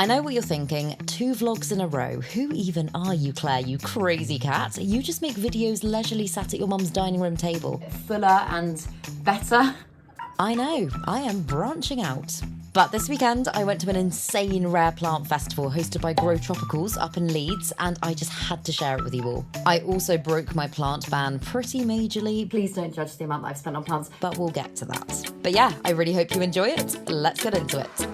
I know what you're thinking, 2 vlogs in a row. Who even are you, Claire, you crazy cat? You just make videos leisurely sat at your mum's dining room table. Fuller and better. I know, I am branching out. But this weekend, I went to an insane rare plant festival hosted by Grow Tropicals up in Leeds, and I just had to share it with you all. I also broke my plant ban pretty majorly. Please don't judge the amount that I've spent on plants. But we'll get to that. But yeah, I really hope you enjoy it. Let's get into it.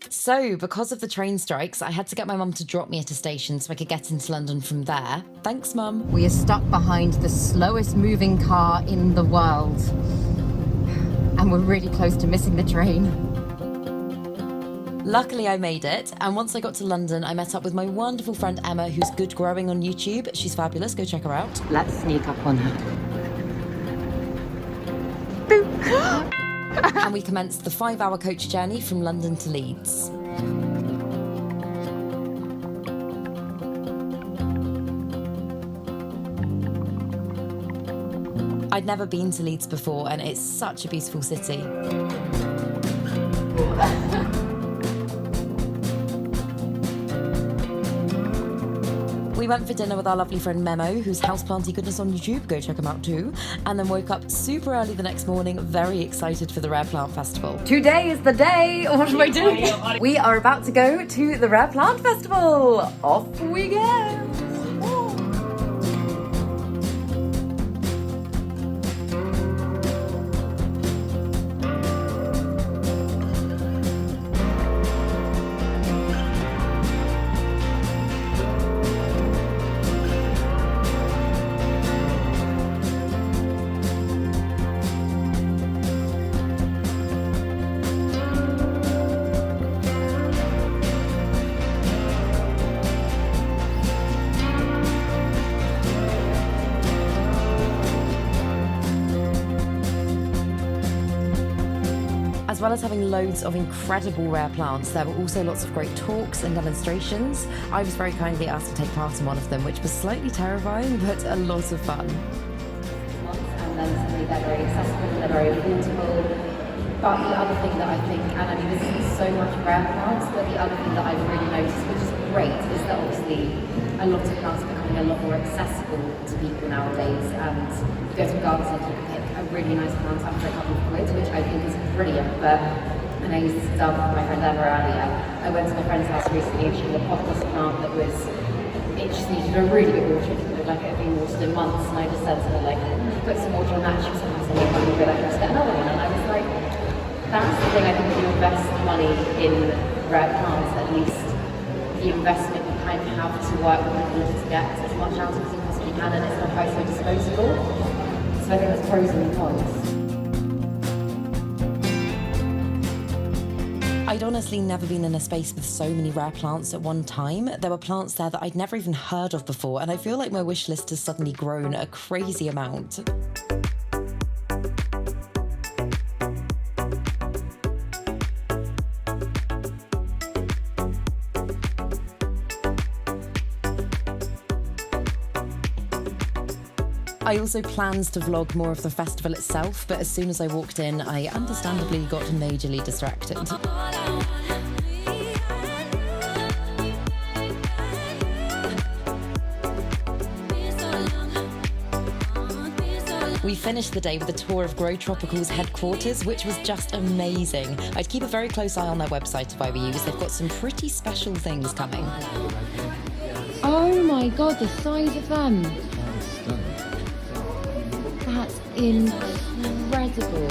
So, because of the train strikes, I had to get my mum to drop me at a station so I could get into London from there. Thanks, Mum. We are stuck behind the slowest moving car in the world. And we're really close to missing the train. Luckily, I made it. And once I got to London, I met up with my wonderful friend Emma, who's good growing on YouTube. She's fabulous. Go check her out. Let's sneak up on her. And we commenced the 5-hour coach journey from London to Leeds. I'd never been to Leeds before, and it's such a beautiful city. We went for dinner with our lovely friend Memo, who's houseplanty goodness on YouTube, go check him out too, and then woke up super early the next morning, very excited for the Rare Plant Festival. Today is the day! What am I doing? We are about to go to the Rare Plant Festival! Off we go! As well as having loads of incredible rare plants, there were also lots of great talks and demonstrations. I was very kindly asked to take part in one of them, which was slightly terrifying, but a lot of fun. And then suddenly they're very accessible, they're very affordable. But the other thing that I think, and I mean this is so much rare plants, but the other thing that I've really noticed, which is great, is that obviously a lot of plants are becoming a lot more accessible to people nowadays. And you go to a garden centre, you can pick a really nice plant up for a couple of quid, which I think is brilliant. But, and I used this example with my friend Emma earlier. I went to my friend's house recently and she had a pothos plant that was, it just needed a really good water. It looked like it had been watered in months. And I just said to her, like, put some water on that. She was like, I said, I'm good, I can just get another one. And I was like, that's the thing, I think if you invest money in rare plants, at least the investment you kind of have to work with in order to get as much out of it as you possibly can, and it's not quite so disposable. So I think there's pros and cons. I'd honestly never been in a space with so many rare plants at one time. There were plants there that I'd never even heard of before, and I feel like my wish list has suddenly grown a crazy amount. I also planned to vlog more of the festival itself, but as soon as I walked in, I understandably got majorly distracted. We finished the day with a tour of Grow Tropicals headquarters, which was just amazing. I'd keep a very close eye on their website if I were you, as they've got some pretty special things coming. Oh my god, the size of them! That's incredible.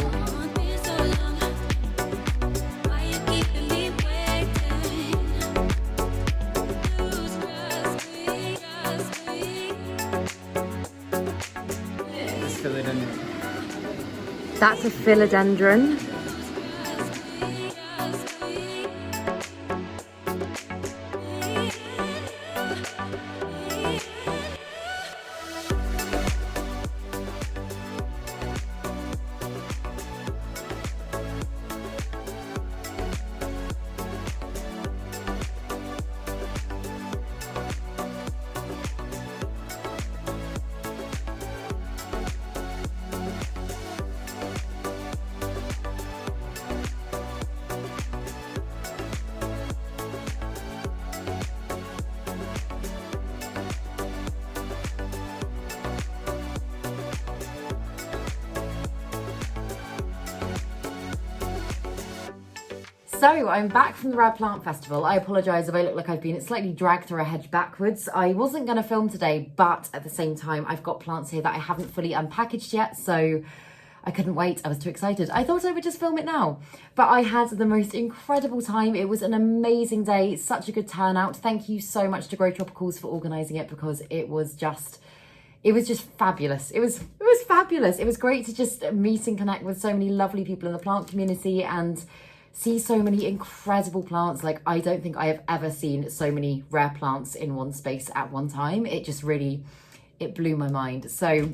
That's a philodendron. So I'm back from the Rare Plant Festival. I apologise if I look like I've been slightly dragged through a hedge backwards. I wasn't going to film today, but at the same time, I've got plants here that I haven't fully unpackaged yet, so I couldn't wait. I was too excited. I thought I would just film it now. But I had the most incredible time. It was an amazing day, such a good turnout. Thank you so much to Grow Tropicals for organising it, because it was just fabulous. It was fabulous. It was great to just meet and connect with so many lovely people in the plant community and see so many incredible plants. Like, I don't think I have ever seen so many rare plants in one space at one time. It just really, it blew my mind. So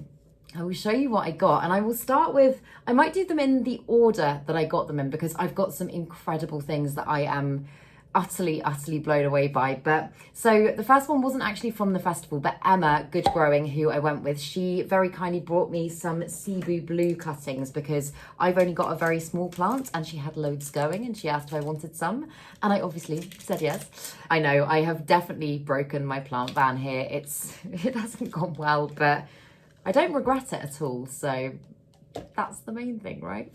I will show you what I got, and I will start with, I might do them in the order that I got them in, because I've got some incredible things that I am utterly blown away by. But so the first one wasn't actually from the festival, but Emma, Good Growing, who I went with, she very kindly brought me some Cebu Blue cuttings, because I've only got a very small plant and she had loads going, and she asked if I wanted some, and I obviously said yes. I know I have definitely broken my plant van here. It hasn't gone well, but I don't regret it at all, so that's the main thing, right?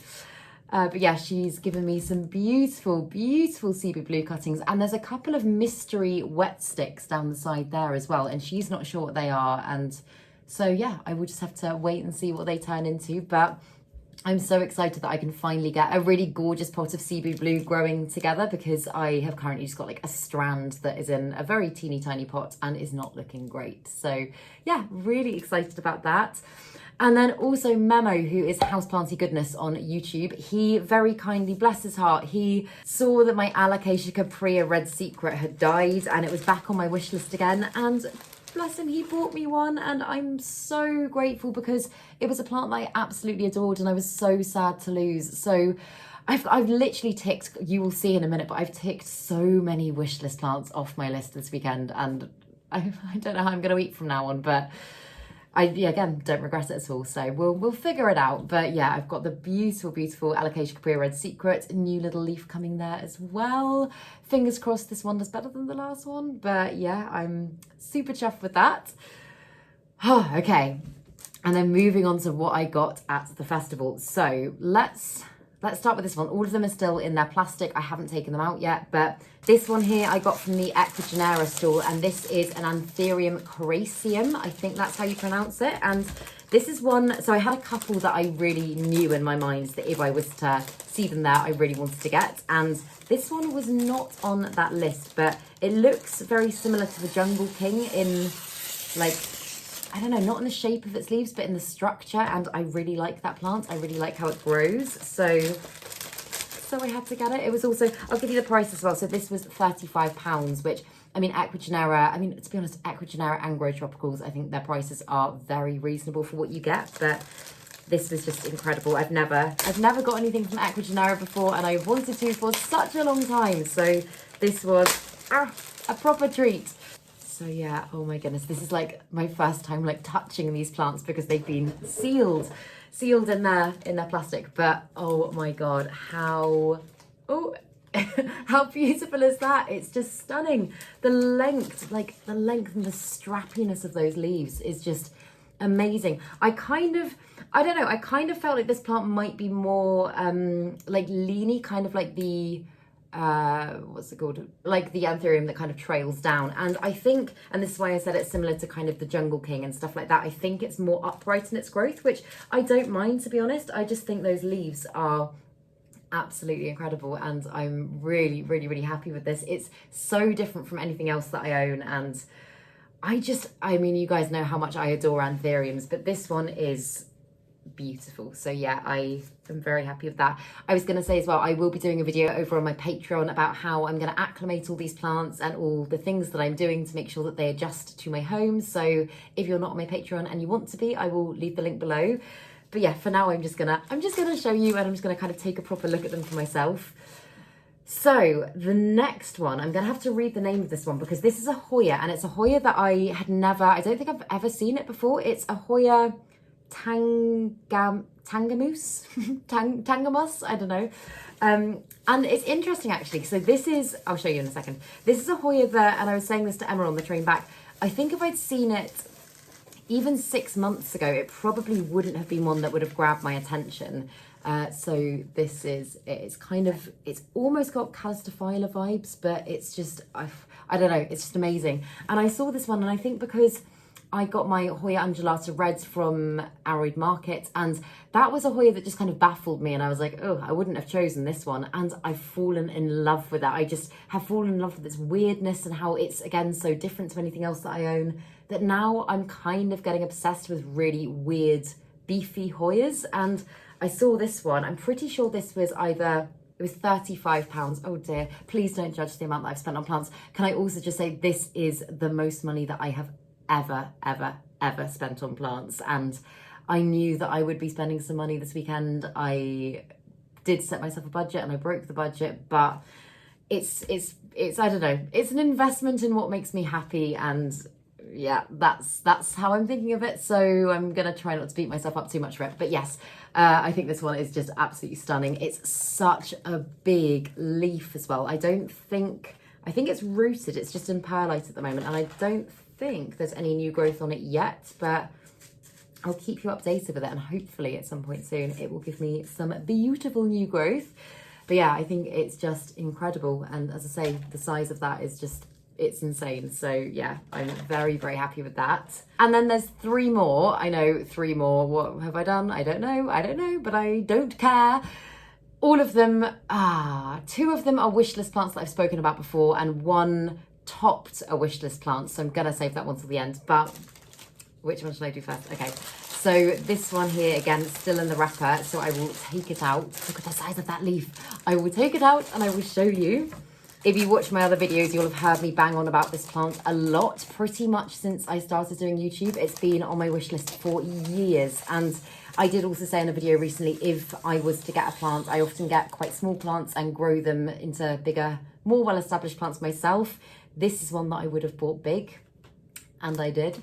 But yeah, she's given me some beautiful Cebu Blue cuttings, and there's a couple of mystery wet sticks down the side there as well, and she's not sure what they are, and so yeah, I will just have to wait and see what they turn into. But I'm so excited that I can finally get a really gorgeous pot of Cebu Blue growing together, because I have currently just got like a strand that is in a very teeny tiny pot and is not looking great. So yeah, really excited about that. And then also Memo, who is Houseplanty Goodness on YouTube, he very kindly, bless his heart, he saw that my Alocasia caprea Red Secret had died and it was back on my wish list again, and bless him, he bought me one, and I'm so grateful, because it was a plant that I absolutely adored and I was so sad to lose. So I've literally ticked, you will see in a minute, but I've ticked so many wish list plants off my list this weekend, and I don't know how I'm going to eat from now on, but again, don't regret it at all. So we'll figure it out. But yeah, I've got the beautiful Alocasia caprea Red Secret, new little leaf coming there as well. Fingers crossed this one does better than the last one. But yeah, I'm super chuffed with that. Oh, okay. And then moving on to what I got at the festival. So let's start with this one. All of them are still in their plastic. I haven't taken them out yet, but this one here I got from the Ecuagenera stall, and this is an Antherium Crasium. I think that's how you pronounce it. And this is one, so I had a couple that I really knew in my mind that if I was to see them there, I really wanted to get. And this one was not on that list, but it looks very similar to the Jungle King in, like, I don't know, not in the shape of its leaves, but in the structure. And I really like that plant. I really like how it grows. So I had to get it. It was also, I'll give you the price as well. So this was £35, which, I mean, Ecuagenera, I mean, to be honest, Ecuagenera and Grow Tropicals, I think their prices are very reasonable for what you get. But this was just incredible. I've never got anything from Ecuagenera before, and I wanted to for such a long time. So this was a proper treat. So yeah, oh my goodness, this is like my first time like touching these plants, because they've been sealed in their plastic. But oh my god, how beautiful is that? It's just stunning. The length and the strappiness of those leaves is just amazing. I kind of felt like this plant might be more like leany, kind of like the what's it called, like the Antherium that kind of trails down. And I think, and this is why I said it's similar to kind of the Jungle King and stuff like that, I think it's more upright in its growth, which I don't mind, to be honest. I just think those leaves are absolutely incredible, and I'm really happy with this. It's so different from anything else that I own, and I mean, you guys know how much I adore Antheriums, but this one is beautiful. So yeah, I am very happy with that. I was going to say as well, I will be doing a video over on my Patreon about how I'm going to acclimate all these plants and all the things that I'm doing to make sure that they adjust to my home. So if you're not on my Patreon and you want to be, I will leave the link below. But yeah, for now I'm just gonna show you, and I'm just gonna kind of take a proper look at them for myself. So the next one, I'm gonna have to read the name of this one, because this is a Hoya, and it's a Hoya that I don't think I've ever seen it before. It's a Hoya Tangamus, I don't know. And it's interesting actually. So this is, I'll show you in a second. This is a Hoya that, and I was saying this to Emma on the train back, I think if I'd seen it even 6 months ago, it probably wouldn't have been one that would have grabbed my attention. So this is, it's almost got Calistophylla vibes, but it's just, I don't know, it's just amazing. And I saw this one, and I think because I got my Hoya undulata reds from Aroid Market, and that was a Hoya that just kind of baffled me, and I was like, oh, I wouldn't have chosen this one, and I've fallen in love with that. I just have fallen in love with its weirdness and how it's, again, so different to anything else that I own, that now I'm kind of getting obsessed with really weird, beefy Hoyas. And I saw this one, I'm pretty sure this was either, it was £35. Oh dear, please don't judge the amount that I've spent on plants. Can I also just say, this is the most money that I have ever spent on plants, and I knew that I would be spending some money this weekend. I did set myself a budget and I broke the budget, but it's I don't know, it's an investment in what makes me happy, and yeah, that's how I'm thinking of it. So I'm gonna try not to beat myself up too much for it, but yes, I think this one is just absolutely stunning. It's such a big leaf as well. I think it's rooted, it's just in perlite at the moment, and I don't think there's any new growth on it yet, but I'll keep you updated with it, and hopefully at some point soon it will give me some beautiful new growth. But yeah, I think it's just incredible, and as I say, the size of that is just, it's insane. So yeah, I'm very happy with that. And then there's 3 more. I know, 3 more. What have I done? I don't know, but I don't care. All of them, 2 of them are wish list plants that I've spoken about before, and 1 topped a wish list plant, so I'm gonna save that one till the end. But which one should I do first? Okay, so this one here, again, still in the wrapper, so I will take it out. Look at the size of that leaf. I will take it out and I will show you. If you watch my other videos, you'll have heard me bang on about this plant a lot, pretty much since I started doing YouTube. It's been on my wish list for years, and I did also say in a video recently, if I was to get a plant, I often get quite small plants and grow them into bigger, more well-established plants myself. This is one that I would have bought big, and I did.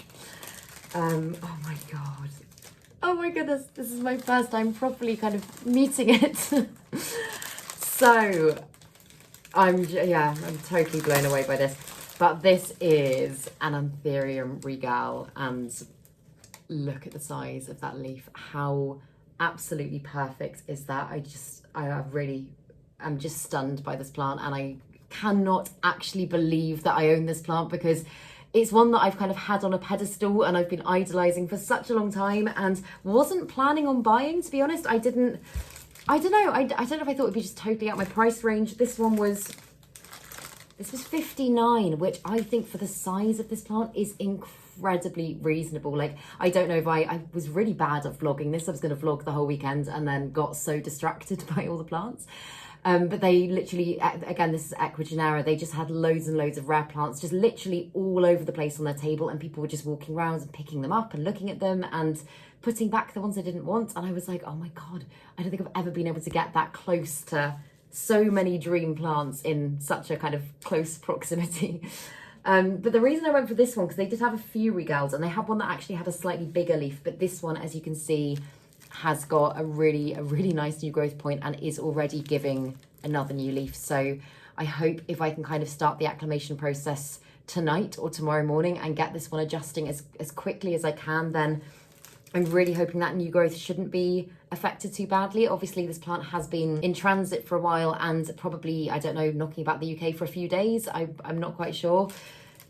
Oh my god. Oh my goodness, this is my first time properly kind of meeting it. So, I'm totally blown away by this. But this is an Antherium Regal, and look at the size of that leaf. How absolutely perfect is that? I'm just stunned by this plant, and I cannot actually believe that I own this plant, because it's one that I've kind of had on a pedestal and I've been idolizing for such a long time, and wasn't planning on buying, to be honest. I don't know if I thought it'd be just totally out my price range. This was 59, which I think for the size of this plant is incredibly reasonable. Like, I don't know if I was really bad at vlogging this. I was going to vlog the whole weekend and then got so distracted by all the plants. But they literally, again, this is ecuagenera, they just had loads and loads of rare plants just literally all over the place on their table, and people were just walking around and picking them up and looking at them and putting back the ones I didn't want. And I was like, oh my god, I don't think I've ever been able to get that close to so many dream plants in such a kind of close proximity. But the reason I went for this one, because they did have a few regals, and they had one that actually had a slightly bigger leaf, but this one, as you can see, has got a really nice new growth point and is already giving another new leaf. So I hope if I can kind of start the acclimation process tonight or tomorrow morning and get this one adjusting as quickly as I can, then I'm really hoping that new growth shouldn't be affected too badly. Obviously, this plant has been in transit for a while and probably, I don't know, knocking about the UK for a few days. I'm not quite sure.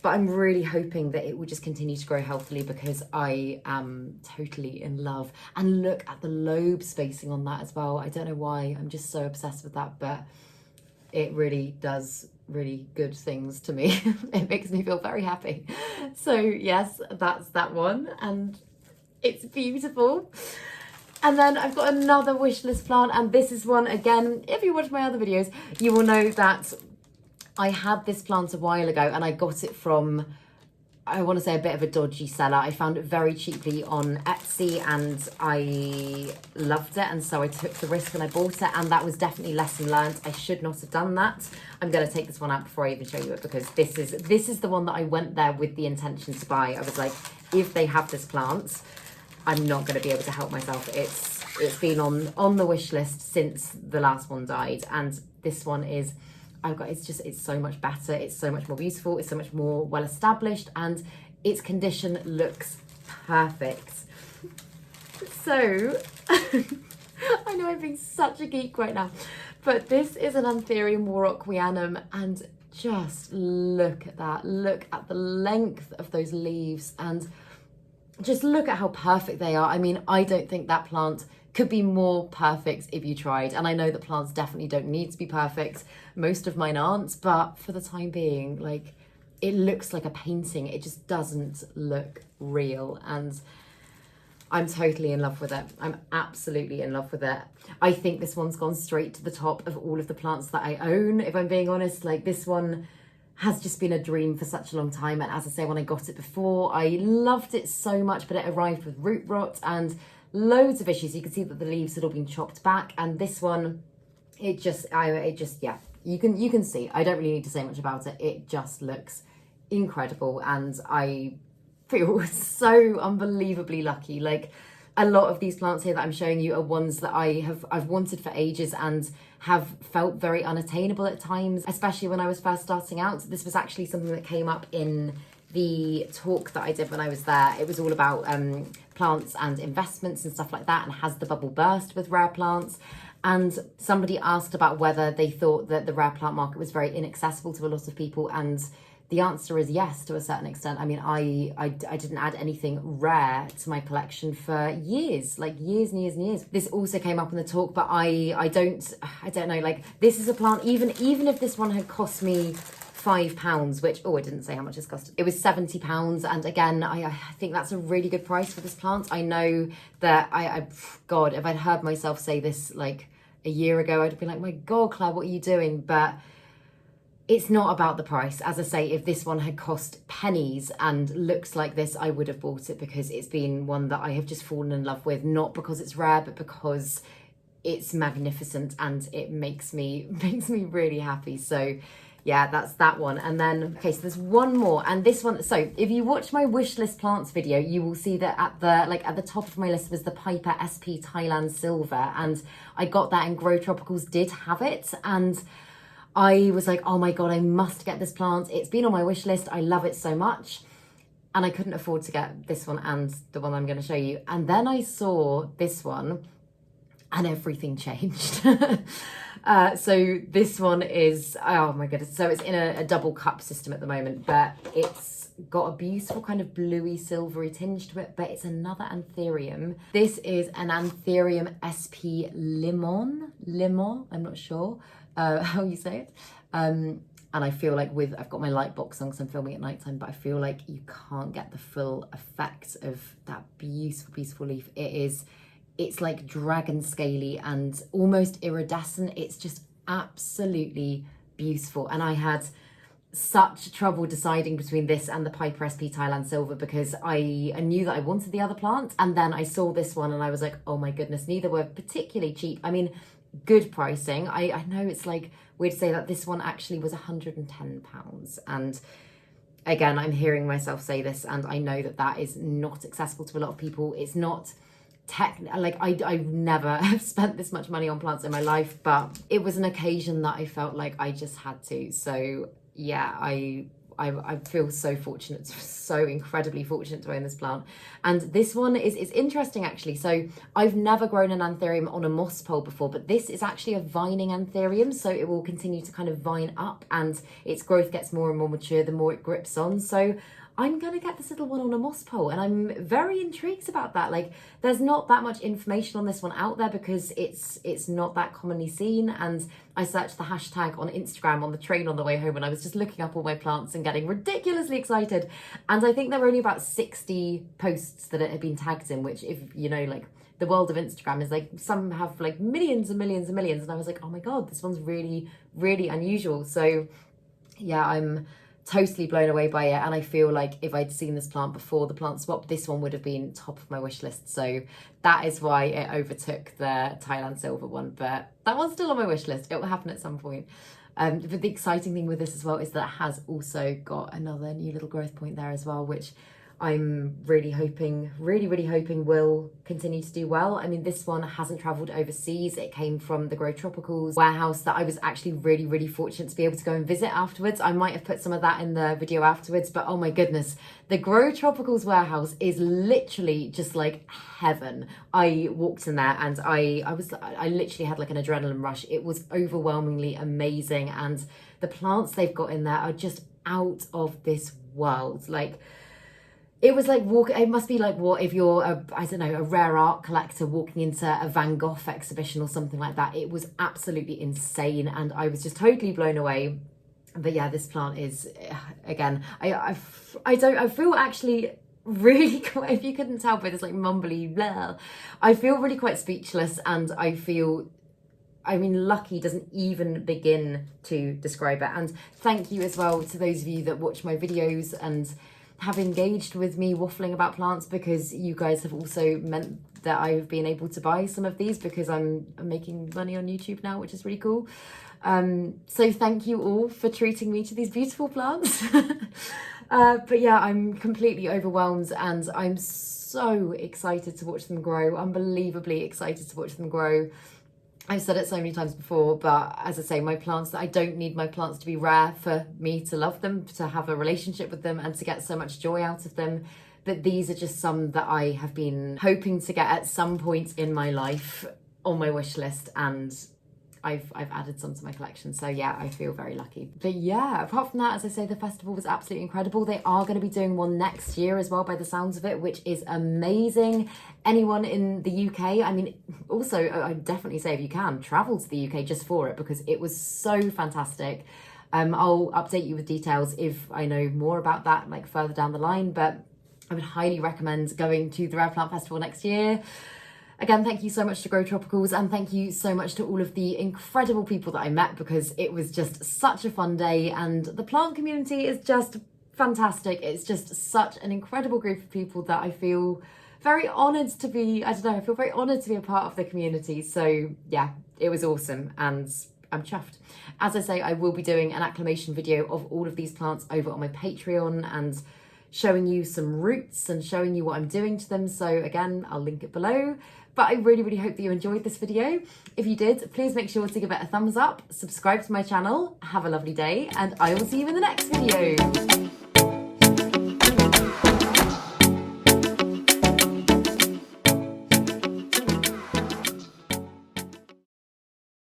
But I'm really hoping that it will just continue to grow healthily, because I am totally in love. And look at the lobe spacing on that as well. I don't know why, I'm just so obsessed with that, but it really does really good things to me. It makes me feel very happy. So yes, that's that one, and it's beautiful. And then I've got another wish list plant, and this is one, again, if you watch my other videos, you will know that I had this plant a while ago, and I got it from, I want to say, a bit of a dodgy seller. I found it very cheaply on Etsy and I loved it, and so I took the risk and I bought it, and that was definitely lesson learned. I should not have done that. I'm going to take this one out before I even show you it, because this is the one that I went there with the intention to buy. I was like, if they have this plant, I'm not going to be able to help myself. It's been on the wish list since the last one died, and this one is, it's so much better, it's so much more beautiful, it's so much more well established, and its condition looks perfect. So, I know I'm being such a geek right now, but this is an Aetherium Warquianum, and just look at that. Look at the length of those leaves, and just look at how perfect they are. I mean, I don't think that plant could be more perfect if you tried. And I know that plants definitely don't need to be perfect. Most of mine aren't, but for the time being, like, it looks like a painting. It just doesn't look real. And I'm totally in love with it. I'm absolutely in love with it. I think this one's gone straight to the top of all of the plants that I own, if I'm being honest. Like, this one has just been a dream for such a long time. And as I say, when I got it before, I loved it so much, but it arrived with root rot and loads of issues. You can see that the leaves had all been chopped back, and this one, yeah, you can see. I don't really need to say much about it. It just looks incredible, and I feel so unbelievably lucky. Like, a lot of these plants here that I'm showing you are ones that I've wanted for ages and have felt very unattainable at times, especially when I was first starting out. This was actually something that came up in the talk that I did when I was there. It was all about plants and investments and stuff like that, and has the bubble burst with rare plants. And somebody asked about whether they thought that the rare plant market was very inaccessible to a lot of people, and the answer is yes, to a certain extent. I mean, I didn't add anything rare to my collection for years, like years and years and years. This also came up in the talk, but I don't know, like, this is a plant, even if this one had cost me £5, which, oh, I didn't say how much it's cost. It was £70. And again, I think that's a really good price for this plant. I know that God, if I'd heard myself say this like a year ago, I'd have been like, my God, Claire, what are you doing? But it's not about the price. As I say, if this one had cost pennies and looks like this, I would have bought it, because it's been one that I have just fallen in love with, not because it's rare, but because it's magnificent and it makes me really happy. So yeah, that's that one. And then, okay, so there's one more, and this one, so if you watch my wish list plants video, you will see that at the top of my list was the Piper SP Thailand Silver, and I got that, and Grow Tropicals did have it, and I was like, oh my God, I must get this plant. It's been on my wish list. I love it so much. And I couldn't afford to get this one and the one I'm going to show you. And then I saw this one and everything changed. So this one is, oh my goodness. So it's in a double cup system at the moment, but it's got a beautiful kind of bluey silvery tinge to it, but it's another Antherium. This is an Antherium SP Limon, I'm not sure how you say it. And I feel like I've got my light box on because I'm filming at nighttime, but I feel like you can't get the full effect of that beautiful, beautiful leaf. It's like dragon scaly and almost iridescent. It's just absolutely beautiful. And I had such trouble deciding between this and the Piper SP Thailand Silver, because I knew that I wanted the other plant, and then I saw this one and I was like, oh my goodness, neither were particularly cheap. I mean, good pricing. I know it's like weird to say that this one actually was £110, and again, I'm hearing myself say this, and I know that is not accessible to a lot of people. It's not like I've never have spent this much money on plants in my life, but it was an occasion that I felt like I just had to. So yeah, I feel so fortunate, so incredibly fortunate to own this plant. And this one is interesting actually. So I've never grown an Antherium on a moss pole before, but this is actually a vining Antherium. So it will continue to kind of vine up, and its growth gets more and more mature the more it grips on. So I'm going to get this little one on a moss pole, and I'm very intrigued about that. Like, there's not that much information on this one out there because it's not that commonly seen. And I searched the hashtag on Instagram on the train on the way home, and I was just looking up all my plants and getting ridiculously excited. And I think there were only about 60 posts that it had been tagged in, which, if you know, like, the world of Instagram is like, some have like millions and millions and millions. And I was like, oh my God, this one's really, really unusual. So yeah, I'm totally blown away by it, and I feel like if I'd seen this plant before the plant swap, this one would have been top of my wish list. So that is why it overtook the Thailand Silver one, but that one's still on my wish list. It will happen at some point. But the exciting thing with this as well is that it has also got another new little growth point there as well, which I'm really hoping will continue to do well. I mean, this one hasn't travelled overseas. It came from the Grow Tropicals warehouse that I was actually really fortunate to be able to go and visit afterwards. I might have put some of that in the video afterwards, but oh my goodness, the Grow Tropicals warehouse is literally just like heaven. I walked in there and I literally had like an adrenaline rush. It was overwhelmingly amazing, and the plants they've got in there are just out of this world. Like, it was like it must be like what if you're a rare art collector walking into a Van Gogh exhibition or something like that. It was absolutely insane, and I was just totally blown away. But yeah, this plant is, again, I feel actually really, if you couldn't tell by this like mumbly blah, I feel really quite speechless, and I mean, lucky doesn't even begin to describe it. And thank you as well to those of you that watch my videos and have engaged with me waffling about plants, because you guys have also meant that I've been able to buy some of these because I'm making money on YouTube now, which is really cool. So thank you all for treating me to these beautiful plants. But yeah, I'm completely overwhelmed, and I'm so excited to watch them grow, unbelievably excited to watch them grow. I've said it so many times before, but as I say, I don't need my plants to be rare for me to love them, to have a relationship with them, and to get so much joy out of them. But these are just some that I have been hoping to get at some point in my life on my wish list, and I've added some to my collection. So yeah, I feel very lucky. But yeah, apart from that, as I say, the festival was absolutely incredible. They are going to be doing one next year as well, by the sounds of it, which is amazing. Anyone in the UK, I mean, also I definitely say, if you can, travel to the UK just for it, because it was so fantastic. I'll update you with details if I know more about that, like further down the line, but I would highly recommend going to the Rare Plant Festival next year. Again, thank you so much to Grow Tropicals, and thank you so much to all of the incredible people that I met, because it was just such a fun day, and the plant community is just fantastic. It's just such an incredible group of people that I feel very honoured to be, I feel very honoured to be a part of the community. So yeah, it was awesome, and I'm chuffed. As I say, I will be doing an acclimation video of all of these plants over on my Patreon, and showing you some roots and showing you what I'm doing to them. So again, I'll link it below. But I really hope that you enjoyed this video. If you did, please make sure to give it a thumbs up, subscribe to my channel, have a lovely day, and I will see you in the next video.